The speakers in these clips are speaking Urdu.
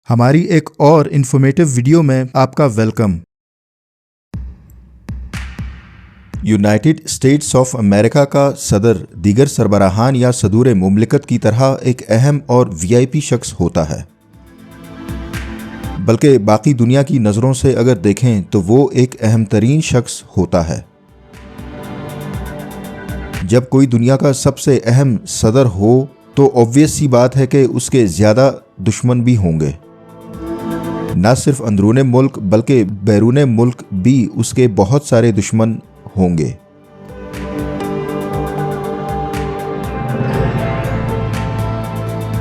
ہماری ایک اور انفارمیٹیو ویڈیو میں آپ کا welcome. United States of America کا صدر دیگر سربراہان یا صدور مملکت کی طرح ایک اہم اور وی آئی پی شخص ہوتا ہے، بلکہ باقی دنیا کی نظروں سے اگر دیکھیں تو وہ ایک اہم ترین شخص ہوتا ہے۔ جب کوئی دنیا کا سب سے اہم صدر ہو تو obvious سی بات ہے کہ اس کے زیادہ دشمن بھی ہوں گے، نہ صرف اندرون ملک بلکہ بیرون ملک بھی اس کے بہت سارے دشمن ہوں گے۔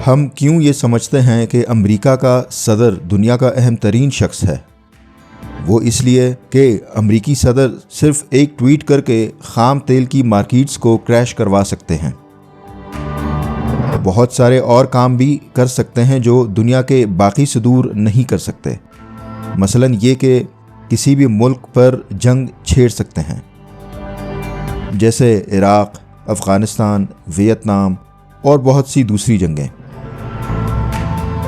ہم کیوں یہ سمجھتے ہیں کہ امریکہ کا صدر دنیا کا اہم ترین شخص ہے؟ وہ اس لیے کہ امریکی صدر صرف ایک ٹویٹ کر کے خام تیل کی مارکیٹس کو کریش کروا سکتے ہیں۔ بہت سارے اور کام بھی کر سکتے ہیں جو دنیا کے باقی صدور نہیں کر سکتے، مثلا یہ کہ کسی بھی ملک پر جنگ چھیڑ سکتے ہیں، جیسے عراق، افغانستان، ویتنام اور بہت سی دوسری جنگیں۔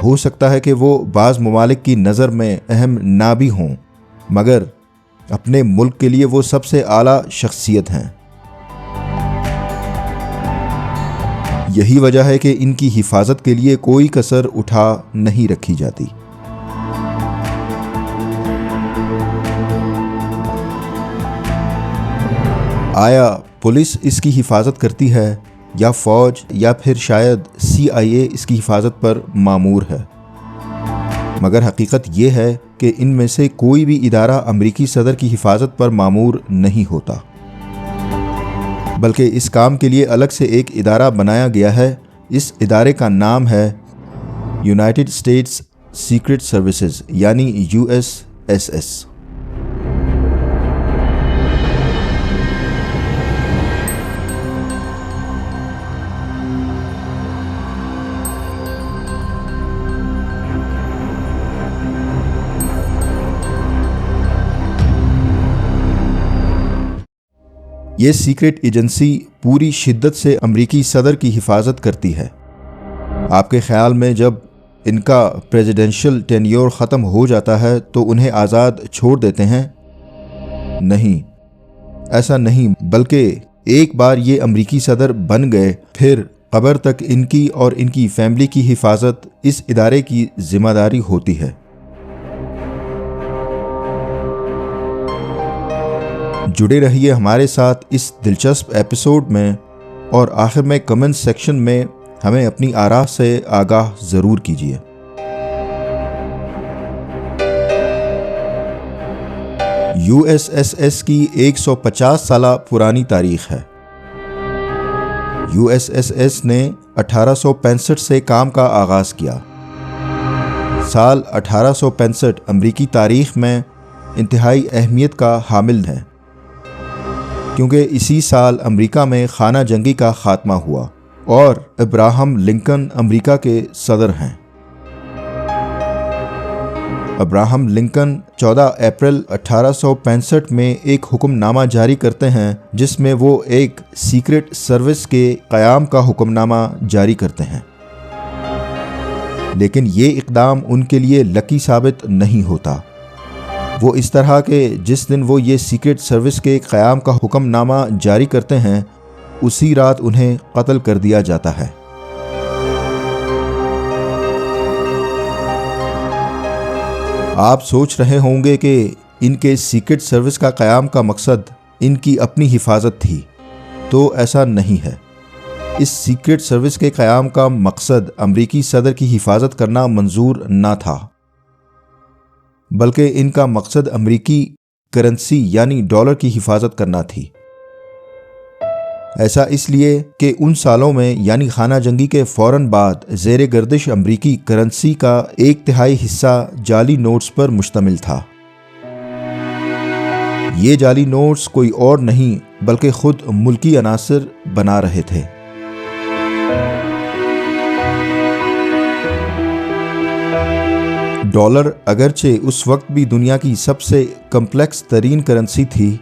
ہو سکتا ہے کہ وہ بعض ممالک کی نظر میں اہم نہ بھی ہوں، مگر اپنے ملک کے لیے وہ سب سے اعلیٰ شخصیت ہیں۔ یہی وجہ ہے کہ ان کی حفاظت کے لیے کوئی کسر اٹھا نہیں رکھی جاتی۔ آیا پولیس اس کی حفاظت کرتی ہے، یا فوج، یا پھر شاید CIA اس کی حفاظت پر مامور ہے؟ مگر حقیقت یہ ہے کہ ان میں سے کوئی بھی ادارہ امریکی صدر کی حفاظت پر مامور نہیں ہوتا، بلکہ اس کام کے لیے الگ سے ایک ادارہ بنایا گیا ہے۔ اس ادارے کا نام ہے یونائٹڈ اسٹیٹس سیکرٹ سروسز یعنی USSS۔ یہ سیکرٹ ایجنسی پوری شدت سے امریکی صدر کی حفاظت کرتی ہے۔ آپ کے خیال میں جب ان کا پریزیڈنشل ٹینیور ختم ہو جاتا ہے تو انہیں آزاد چھوڑ دیتے ہیں؟ نہیں، ایسا نہیں، بلکہ ایک بار یہ امریکی صدر بن گئے پھر قبر تک ان کی اور ان کی فیملی کی حفاظت اس ادارے کی ذمہ داری ہوتی ہے۔ جڑے رہیے ہمارے ساتھ اس دلچسپ ایپیسوڈ میں، اور آخر میں کمنٹ سیکشن میں ہمیں اپنی آراء سے آگاہ ضرور کیجیے۔ USSS کی 150 سالہ پرانی تاریخ ہے۔ USSS نے 1865 سے کام کا آغاز کیا۔ سال 1865 امریکی تاریخ میں انتہائی اہمیت کا حامل ہے، کیونکہ اسی سال امریکہ میں خانہ جنگی کا خاتمہ ہوا اور ابراہم لنکن امریکہ کے صدر ہیں۔ ابراہم لنکن 14 اپریل 1865 میں ایک حکم نامہ جاری کرتے ہیں جس میں وہ ایک سیکرٹ سروس کے قیام کا حکم نامہ جاری کرتے ہیں، لیکن یہ اقدام ان کے لیے لکی ثابت نہیں ہوتا۔ وہ اس طرح کہ جس دن وہ یہ سیکرٹ سروس کے قیام کا حکم نامہ جاری کرتے ہیں اسی رات انہیں قتل کر دیا جاتا ہے۔ آپ سوچ رہے ہوں گے کہ ان کے سیکرٹ سروس کا قیام کا مقصد ان کی اپنی حفاظت تھی، تو ایسا نہیں ہے۔ اس سیکرٹ سروس کے قیام کا مقصد امریکی صدر کی حفاظت کرنا منظور نہ تھا، بلکہ ان کا مقصد امریکی کرنسی یعنی ڈالر کی حفاظت کرنا تھی۔ ایسا اس لیے کہ ان سالوں میں یعنی خانہ جنگی کے فوراً بعد زیر گردش امریکی کرنسی کا 1/3 حصہ جعلی نوٹس پر مشتمل تھا۔ یہ جعلی نوٹس کوئی اور نہیں بلکہ خود ملکی عناصر بنا رہے تھے۔ ڈالر اگرچہ اس وقت بھی دنیا کی سب سے کمپلیکس ترین کرنسی تھی،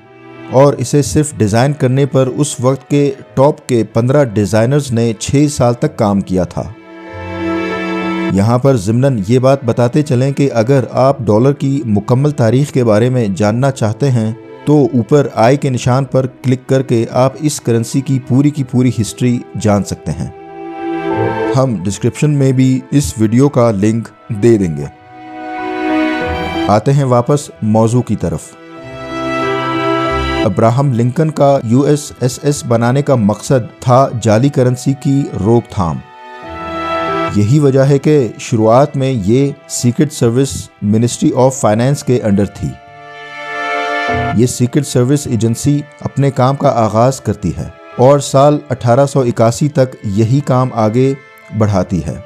اور اسے صرف ڈیزائن کرنے پر اس وقت کے ٹاپ کے 15 ڈیزائنرز نے 6 سال تک کام کیا تھا۔ یہاں پر ضمناً یہ بات بتاتے چلیں کہ اگر آپ ڈالر کی مکمل تاریخ کے بارے میں جاننا چاہتے ہیں تو اوپر آئی کے نشان پر کلک کر کے آپ اس کرنسی کی پوری ہسٹری جان سکتے ہیں۔ ہم ڈسکرپشن میں بھی اس ویڈیو کا لنک دے دیں گے۔ آتے ہیں واپس موضوع کی طرف۔ ابراہم لنکن کا USSS بنانے کا مقصد تھا جعلی کرنسی کی روک تھام۔ یہی وجہ ہے کہ شروعات میں یہ secret service ministry of finance کے انڈر تھی۔ یہ سیکرٹ سروس ایجنسی اپنے کام کا آغاز کرتی ہے اور سال 1881 تک یہی کام آگے بڑھاتی ہے۔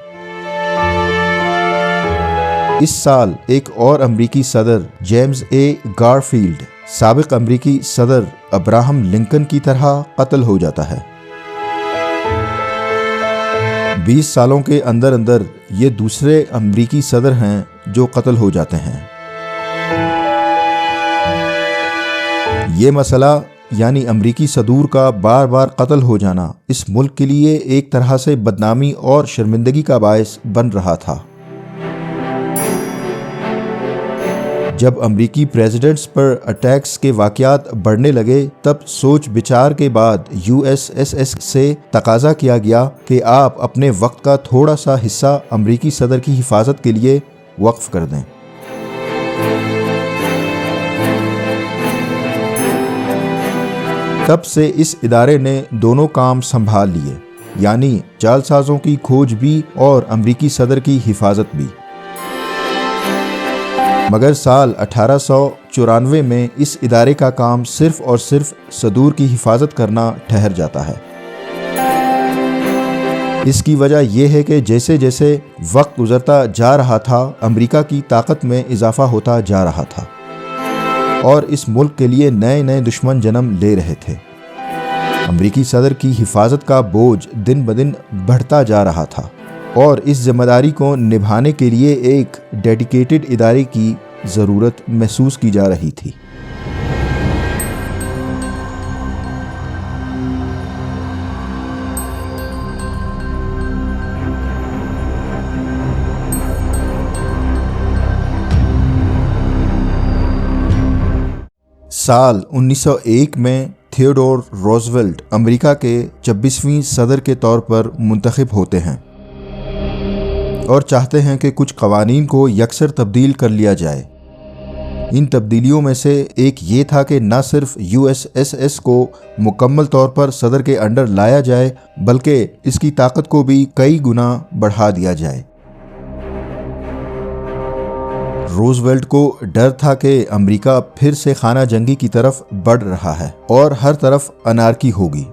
اس سال ایک اور امریکی صدر جیمز اے گارفیلڈ سابق امریکی صدر ابراہم لنکن کی طرح قتل ہو جاتا ہے۔ 20 سالوں کے اندر یہ دوسرے امریکی صدر ہیں جو قتل ہو جاتے ہیں۔ یہ مسئلہ یعنی امریکی صدور کا بار بار قتل ہو جانا اس ملک کے لیے ایک طرح سے بدنامی اور شرمندگی کا باعث بن رہا تھا۔ جب امریکی پریزیڈنٹس پر اٹیکس کے واقعات بڑھنے لگے تب سوچ بچار کے بعد USSS سے تقاضا کیا گیا کہ آپ اپنے وقت کا تھوڑا سا حصہ امریکی صدر کی حفاظت کے لیے وقف کر دیں۔ تب سے اس ادارے نے دونوں کام سنبھال لیے، یعنی جعلسازوں کی کھوج بھی اور امریکی صدر کی حفاظت بھی۔ مگر سال 1894 میں اس ادارے کا کام صرف اور صرف صدور کی حفاظت کرنا ٹھہر جاتا ہے۔ اس کی وجہ یہ ہے کہ جیسے جیسے وقت گزرتا جا رہا تھا امریکہ کی طاقت میں اضافہ ہوتا جا رہا تھا اور اس ملک کے لیے نئے دشمن جنم لے رہے تھے۔ امریکی صدر کی حفاظت کا بوجھ دن بدن بڑھتا جا رہا تھا اور اس ذمہ داری کو نبھانے کے لیے ایک ڈیڈیکیٹڈ ادارے کی ضرورت محسوس کی جا رہی تھی۔ سال 1901 میں تھیوڈور روزویلٹ امریکہ کے 26ویں صدر کے طور پر منتخب ہوتے ہیں اور چاہتے ہیں کہ کچھ قوانین کو یکسر تبدیل کر لیا جائے۔ ان تبدیلیوں میں سے ایک یہ تھا کہ نہ صرف USSS کو مکمل طور پر صدر کے انڈر لایا جائے بلکہ اس کی طاقت کو بھی کئی گنا بڑھا دیا جائے۔ روزویلٹ کو ڈر تھا کہ امریکہ پھر سے خانہ جنگی کی طرف بڑھ رہا ہے اور ہر طرف انارکی ہوگی،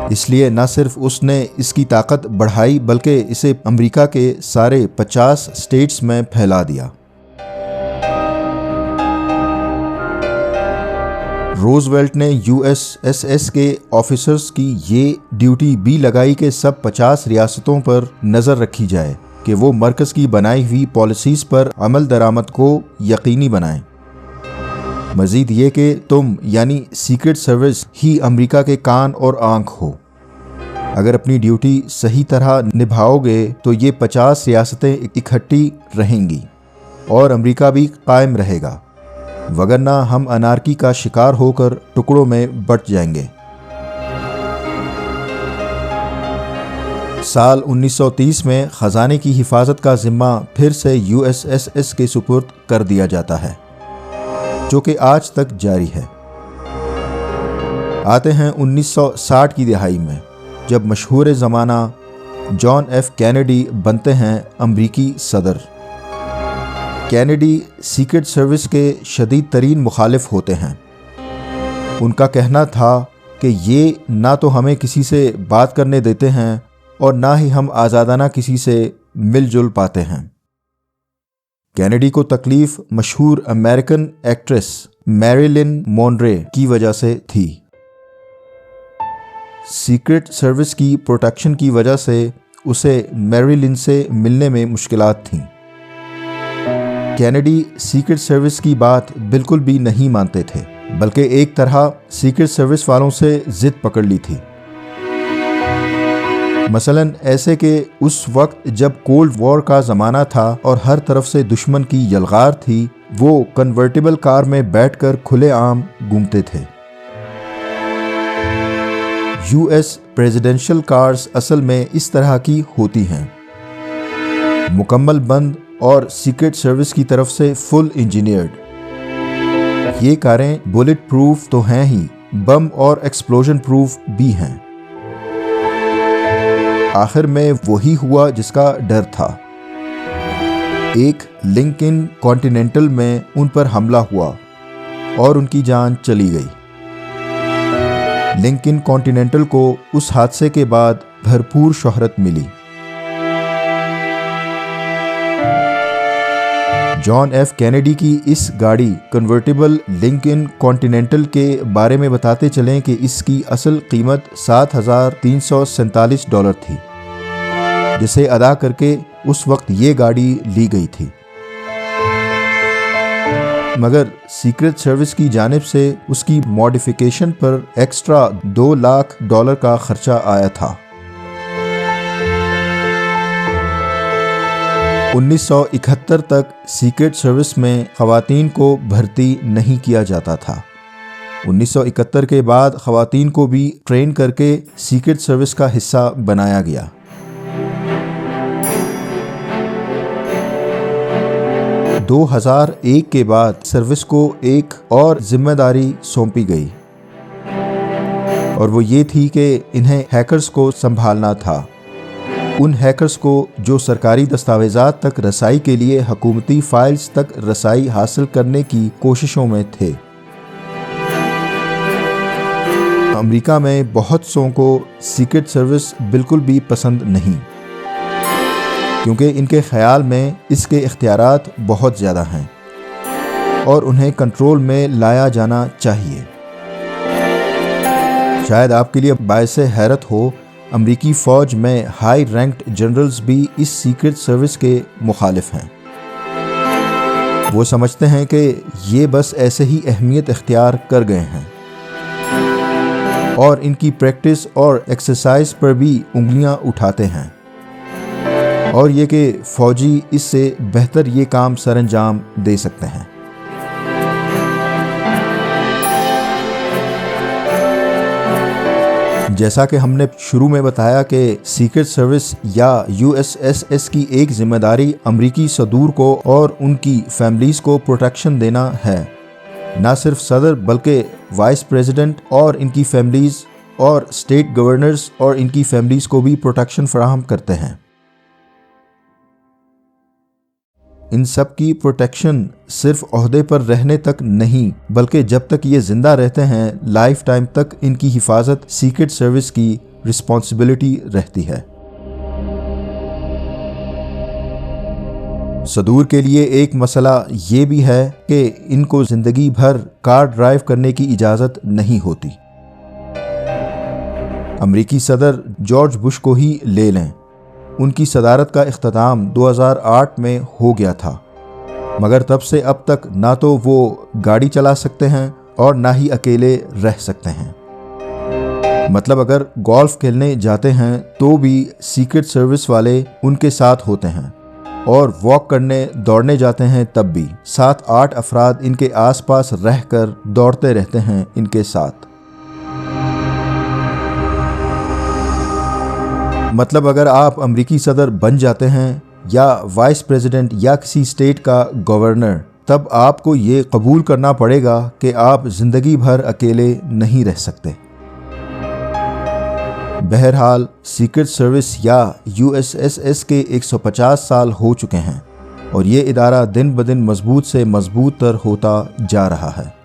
اس لیے نہ صرف اس نے اس کی طاقت بڑھائی بلکہ اسے امریکہ کے سارے 50 اسٹیٹس میں پھیلا دیا۔ روزویلٹ نے USSS کے آفیسرز کی یہ ڈیوٹی بھی لگائی کہ سب 50 ریاستوں پر نظر رکھی جائے کہ وہ مرکز کی بنائی ہوئی پالیسیز پر عمل درآمد کو یقینی بنائیں۔ مزید یہ کہ تم یعنی سیکرٹ سروس ہی امریکہ کے کان اور آنکھ ہو۔ اگر اپنی ڈیوٹی صحیح طرح نبھاؤ گے تو یہ 50 ریاستیں اکٹھی رہیں گی اور امریکہ بھی قائم رہے گا، وگرنہ ہم انارکی کا شکار ہو کر ٹکڑوں میں بٹ جائیں گے۔ سال 1930 میں خزانے کی حفاظت کا ذمہ پھر سے USSS کے سپرد کر دیا جاتا ہے، جو کہ آج تک جاری ہے۔ آتے ہیں 1960 کی دہائی میں، جب مشہور زمانہ جان ایف کینیڈی بنتے ہیں امریکی صدر۔ کینیڈی سیکرٹ سروس کے شدید ترین مخالف ہوتے ہیں۔ ان کا کہنا تھا کہ یہ نہ تو ہمیں کسی سے بات کرنے دیتے ہیں اور نہ ہی ہم آزادانہ کسی سے مل جل پاتے ہیں۔ کینیڈی کو تکلیف مشہور امریکن ایکٹریس میریلن مونرے کی وجہ سے تھی۔ سیکرٹ سروس کی پروٹیکشن کی وجہ سے اسے میریلن سے ملنے میں مشکلات تھیں۔ کینیڈی سیکرٹ سروس کی بات بالکل بھی نہیں مانتے تھے، بلکہ ایک طرح سیکرٹ سروس والوں سے ضد پکڑ لی تھی۔ مثلاً ایسے کہ اس وقت جب کولڈ وار کا زمانہ تھا اور ہر طرف سے دشمن کی یلغار تھی، وہ کنورٹیبل کار میں بیٹھ کر کھلے عام گھومتے تھے۔ یو ایس پریزیڈنشل کارز اصل میں اس طرح کی ہوتی ہیں، مکمل بند اور سیکرٹ سروس کی طرف سے فل انجینئرڈ۔ یہ کاریں بلٹ پروف تو ہیں ہی، بم اور ایکسپلوژن پروف بھی ہیں۔ آخر میں وہی ہوا جس کا ڈر تھا۔ ایک لنکن کانٹیننٹل میں ان پر حملہ ہوا اور ان کی جان چلی گئی۔ لنکن کانٹیننٹل کو اس حادثے کے بعد بھرپور شہرت ملی۔ جان ایف کینیڈی کی اس گاڑی کنورٹیبل لنکن کانٹیننٹل کے بارے میں بتاتے چلیں کہ اس کی اصل قیمت $7,347 تھی، جسے ادا کر کے اس وقت یہ گاڑی لی گئی تھی، مگر سیکرٹ سروس کی جانب سے اس کی ماڈیفیکیشن پر ایکسٹرا $2 لاکھ کا خرچہ آیا تھا۔ 1971 تک سیکرٹ سروس میں خواتین کو بھرتی نہیں کیا جاتا تھا۔ 1971 کے بعد خواتین کو بھی ٹرین کر کے سیکرٹ سروس کا حصہ بنایا گیا۔ دو 2001 کے بعد سروس کو ایک اور ذمہ داری سونپی گئی، اور وہ یہ تھی کہ انہیں ہیکرز کو سنبھالنا تھا، ان ہیکرز کو جو سرکاری دستاویزات تک رسائی کے لیے حکومتی فائلز تک رسائی حاصل کرنے کی کوششوں میں تھے۔ امریکہ میں بہت سوں کو سیکرٹ سروس بالکل بھی پسند نہیں، کیونکہ ان کے خیال میں اس کے اختیارات بہت زیادہ ہیں اور انہیں کنٹرول میں لایا جانا چاہیے۔ شاید آپ کے لیے باعث حیرت ہو، امریکی فوج میں ہائی رینکڈ جنرلز بھی اس سیکرٹ سروس کے مخالف ہیں۔ وہ سمجھتے ہیں کہ یہ بس ایسے ہی اہمیت اختیار کر گئے ہیں، اور ان کی پریکٹس اور ایکسرسائز پر بھی انگلیاں اٹھاتے ہیں، اور یہ کہ فوجی اس سے بہتر یہ کام سر انجام دے سکتے ہیں۔ جیسا کہ ہم نے شروع میں بتایا کہ سیکرٹ سروس یا USSS کی ایک ذمہ داری امریکی صدور کو اور ان کی فیملیز کو پروٹیکشن دینا ہے، نہ صرف صدر بلکہ وائس پریزیڈنٹ اور ان کی فیملیز، اور اسٹیٹ گورنرز اور ان کی فیملیز کو بھی پروٹیکشن فراہم کرتے ہیں۔ ان سب کی پروٹیکشن صرف عہدے پر رہنے تک نہیں، بلکہ جب تک یہ زندہ رہتے ہیں لائف ٹائم تک ان کی حفاظت سیکرٹ سروس کی رسپانسبلٹی رہتی ہے۔ صدور کے لیے ایک مسئلہ یہ بھی ہے کہ ان کو زندگی بھر کار ڈرائیو کرنے کی اجازت نہیں ہوتی۔ امریکی صدر جارج بش کو ہی لے لیں، ان کی صدارت کا اختتام 2008 میں ہو گیا تھا، مگر تب سے اب تک نہ تو وہ گاڑی چلا سکتے ہیں اور نہ ہی اکیلے رہ سکتے ہیں۔ مطلب اگر گولف کھیلنے جاتے ہیں تو بھی سیکرٹ سروس والے ان کے ساتھ ہوتے ہیں، اور واک کرنے دوڑنے جاتے ہیں تب بھی 7-8 افراد ان کے آس پاس رہ کر دوڑتے رہتے ہیں ان کے ساتھ۔ مطلب اگر آپ امریکی صدر بن جاتے ہیں یا وائس پریزیڈنٹ یا کسی اسٹیٹ کا گورنر، تب آپ کو یہ قبول کرنا پڑے گا کہ آپ زندگی بھر اکیلے نہیں رہ سکتے۔ بہرحال سیکرٹ سروس یا USSS کے 150 سال ہو چکے ہیں، اور یہ ادارہ دن بدن مضبوط سے مضبوط تر ہوتا جا رہا ہے۔